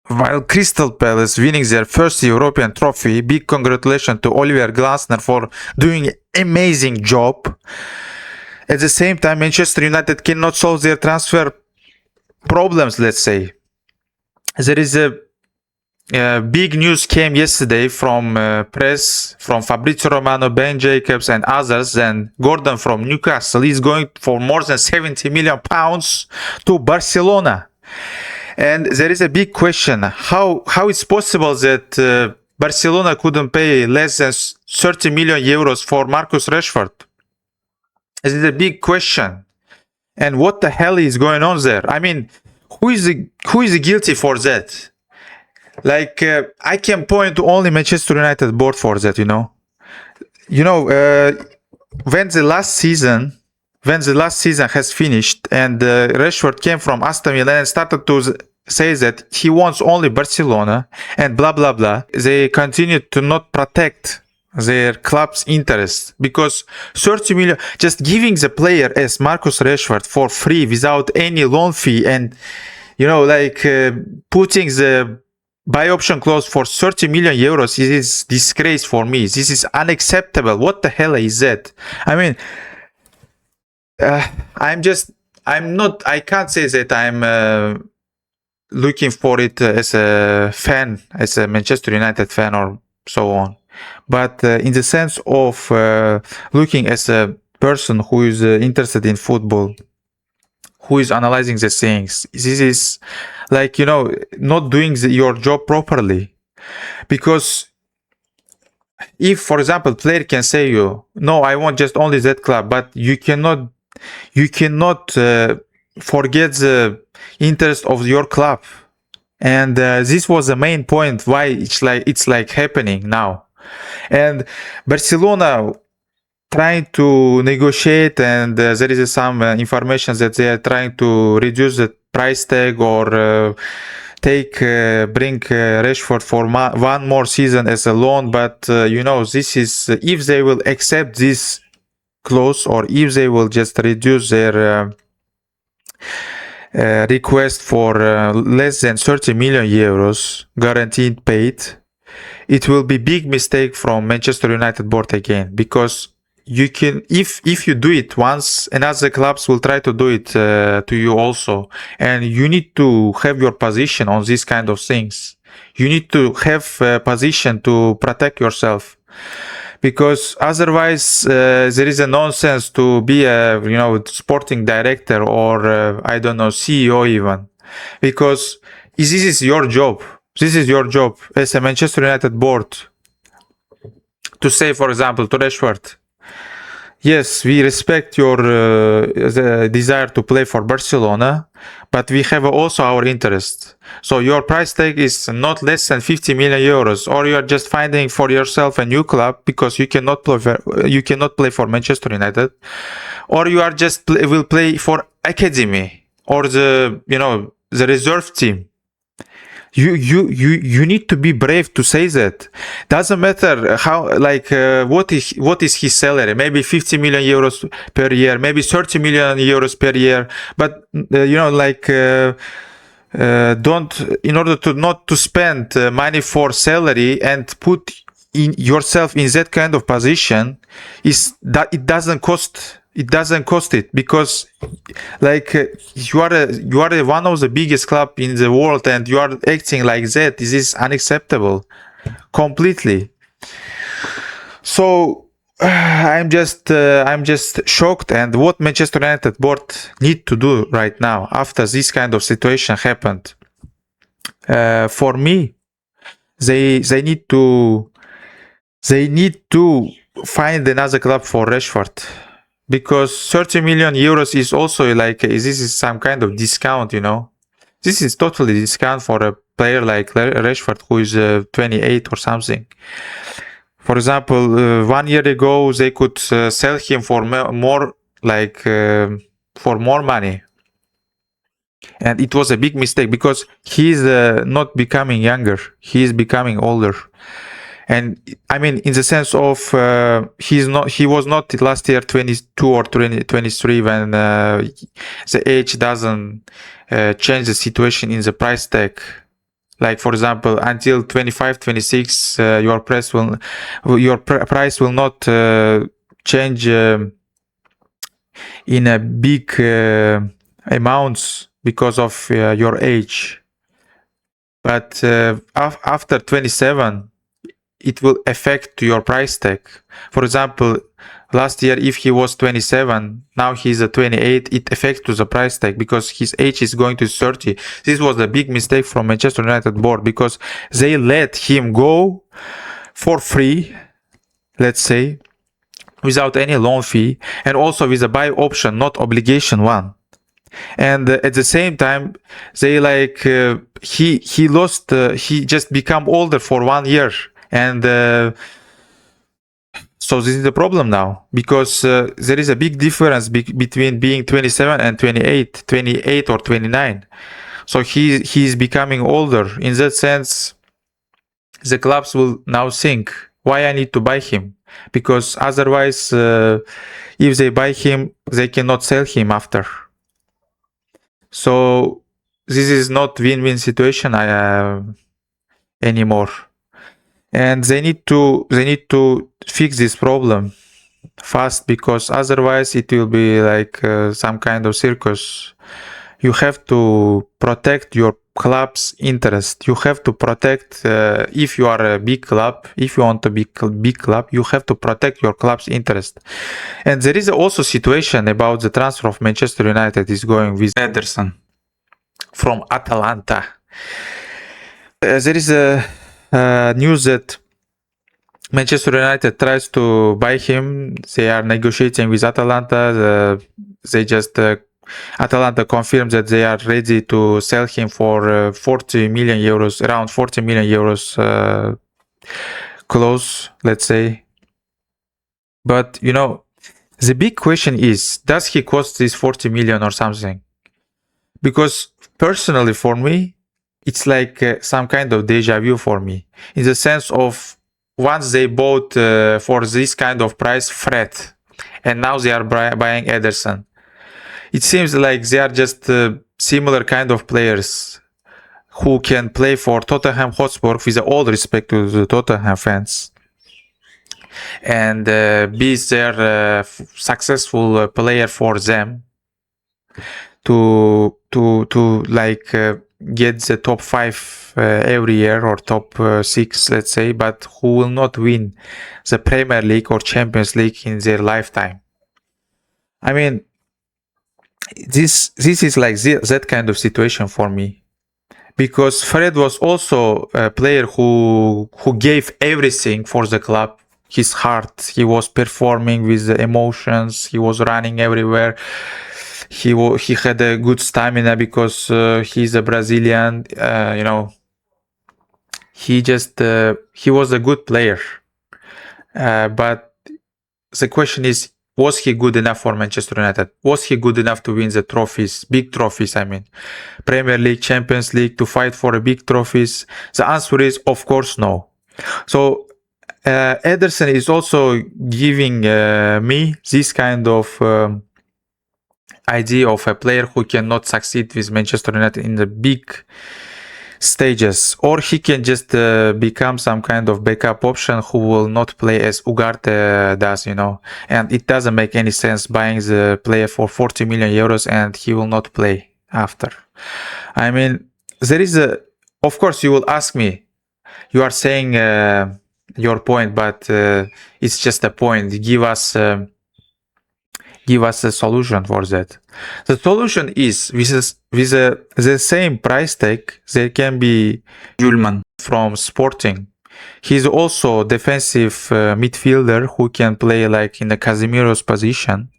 While Crystal Palace winning their first European trophy, big congratulations to Oliver Glasner for doing amazing job. At the same time, Manchester United cannot solve their transfer problems, let's say. There is a big news came yesterday from press, from Fabrizio Romano, Ben Jacobs and others, and Gordon from Newcastle is going for more than 70 million pounds to Barcelona. And there is a big question, how it's possible that Barcelona couldn't pay less than 30 million euros for Marcus Rashford? This is a big question. And what the hell is going on there? I mean, who is guilty for that? Like, I can point to only Manchester United board for that, you know. When the last season has finished and Rashford came from Aston Villa and started to say that he wants only Barcelona and blah blah blah, they continued to not protect their club's interest, because 30 million, just giving the player as Marcus Rashford for free without any loan fee, and putting the buy option clause for 30 million euros is disgrace for me. This is unacceptable. What the hell is that? I mean, I can't say that I'm looking for it as a fan, as a Manchester United fan or so on. But in the sense of looking as a person who is interested in football, who is analyzing the things, this is like, not doing your job properly. Because if, for example, player can say no, I want just only that club, but you cannot forget the interest of your club. And this was the main point why it's like happening now. And Barcelona trying to negotiate, and there is some information that they are trying to reduce the price tag or bring Rashford for one more season as a loan. But this is if they will accept this clause, or if they will just reduce their request for less than 30 million euros guaranteed paid, it will be big mistake from Manchester United board again, because you can, if you do it once, and other clubs will try to do it to you also, and you need to have your position on these kind of things. You need to have a position to protect yourself, because otherwise there is a nonsense to be a sporting director or I don't know, CEO even, because this is your job. This is your job as a Manchester United board to say, for example, to Rashford, yes, we respect your desire to play for Barcelona, but we have also our interest. So your price tag is not less than 50 million euros, or you are just finding for yourself a new club because you cannot play for Manchester United, or you are just will play for academy or the reserve team. You need to be brave to say that. Doesn't matter how, what is his salary? Maybe 50 million euros per year, maybe 30 million euros per year. But don't, in order to not to spend money for salary and put in yourself in that kind of position, is that it doesn't cost. It doesn't cost it, because you are one of the biggest club in the world, and you are acting like that. This is unacceptable, completely. So I'm just shocked. And what Manchester United board need to do right now after this kind of situation happened, for me, they need to find another club for Rashford. Because 30 million euros is also this is some kind of discount, This is totally discount for a player like Rashford, who is 28 or something. For example, 1 year ago, they could sell him for more, for more money. And it was a big mistake, because he's not becoming younger. He is becoming older. And I mean, in the sense of he was not last year 22 or 23 when the age doesn't change the situation in the price tag. Like for example, until 25, 26, your price will not change in a big amounts because of your age. But after 27, it will affect your price tag. For example, last year, if he was 27, now he's at 28, it affects to the price tag because his age is going to 30. This was a big mistake from Manchester United board because they let him go for free, let's say, without any loan fee, and also with a buy option, not obligation one. And at the same time, they like he lost, he just become older for 1 year, and so this is the problem now because there is a big difference between being 27 and 28 or 29. So he's becoming older. In that sense, the clubs will now think, why I need to buy him? Because otherwise, if they buy him, they cannot sell him after. So this is not win-win situation anymore, and they need to fix this problem fast because otherwise it will be like some kind of circus. You have to protect your club's interest. You have to protect if you are a big club, if you want to be big club, you have to protect your club's interest. And there is also situation about the transfer of Manchester United is going with Ederson from Atalanta. There is a news that Manchester United tries to buy him. They are negotiating with Atalanta. Atalanta confirms that they are ready to sell him for 40 million euros, around 40 million euros close, let's say. But you know, the big question is, does he cost this 40 million or something? Because personally for me, it's like some kind of deja vu for me, in the sense of once they bought for this kind of price Fred, and now they are buying Ederson. It seems like they are just similar kind of players who can play for Tottenham Hotspur, with all respect to the Tottenham fans, and be their successful player for them to like get the top 5 every year, or top 6, let's say, but who will not win the Premier League or Champions League in their lifetime. I mean, this is like that kind of situation for me, because Fred was also a player who gave everything for the club, his heart. He was performing with the emotions, he was running everywhere. He had a good stamina because he's a Brazilian, you know. He was a good player, but the question is, was he good enough for Manchester United? Was he good enough to win the trophies, big trophies? I mean, Premier League, Champions League, to fight for a big trophies? The answer is, of course, no. So Ederson is also giving me this kind of idea of a player who cannot succeed with Manchester United in the big stages, or he can just become some kind of backup option who will not play as Ugarte does, you know. And it doesn't make any sense buying the player for 40 million euros and he will not play after. I mean, there is of course you will ask me, you are saying your point, but it's just a point. Give us a solution for that. The solution is with the same price tag, there can be Julman from Sporting. He's also defensive midfielder who can play like in the Casemiro's position,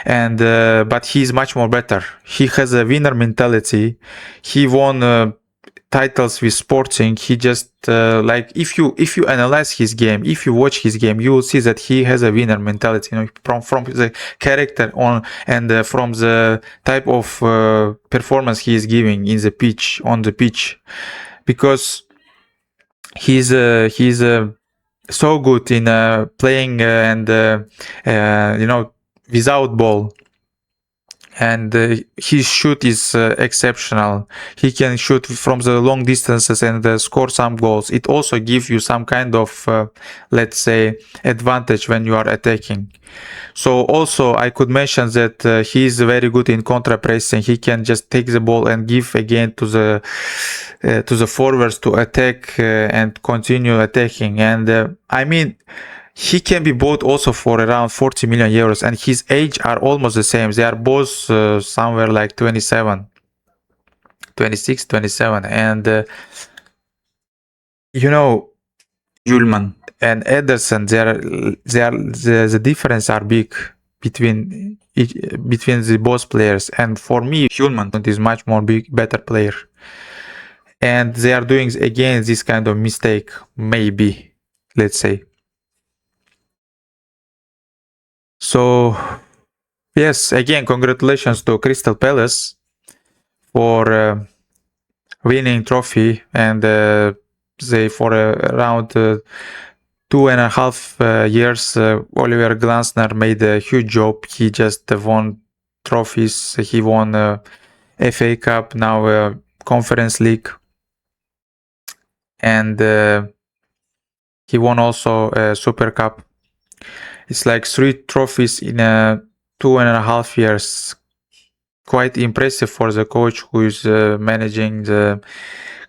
and but he's much more better. He has a winner mentality. He won titles with Sporting. He just like if you analyze his game, if you watch his game, you will see that he has a winner mentality, you know, from the character on, and from the type of performance he is giving on the pitch, because he's so good in playing and you know, without ball. and his shoot is exceptional. He can shoot from the long distances and score some goals. It also gives you some kind of, let's say, advantage when you are attacking. So also I could mention that he is very good in contra pressing. He can just take the ball and give again to the forwards to attack and continue attacking. And I mean, he can be bought also for around 40 million euros, and his age are almost the same. They are both somewhere like 27, 26, 27. And you know, Julman and Ederson, the difference are big between the both players. And for me, Julman is much more better player. And they are doing again this kind of mistake, maybe, let's say. So yes, again, congratulations to Crystal Palace for winning trophy, and they for around 2.5 years, Oliver Glasner made a huge job. He just won trophies. He won FA Cup, now Conference League, and he won also a Super Cup. It's like 3 trophies in 2.5 years. Quite impressive for the coach who is managing the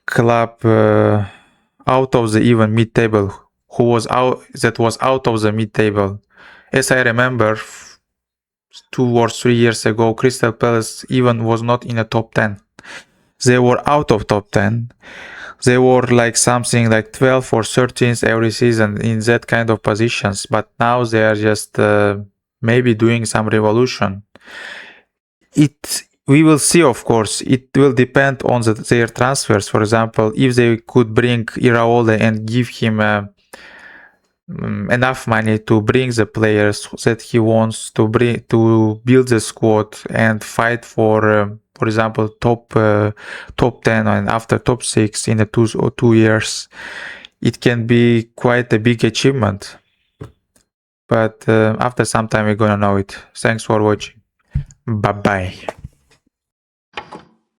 club out of the even mid-table, who was out of the mid-table. As I remember, 2 or 3 years ago, Crystal Palace even was not in the top 10. They were out of top 10. They were like something like 12 or 13th every season in that kind of positions. But now they are just maybe doing some revolution. We will see, of course. It will depend on their transfers. For example, if they could bring Iraola and give him enough money to bring the players that he wants to bring, to build the squad and fight for example, top 10 and after top 6 in the 2 years, it can be quite a big achievement. But after some time, we're gonna know it. Thanks for watching. Bye bye.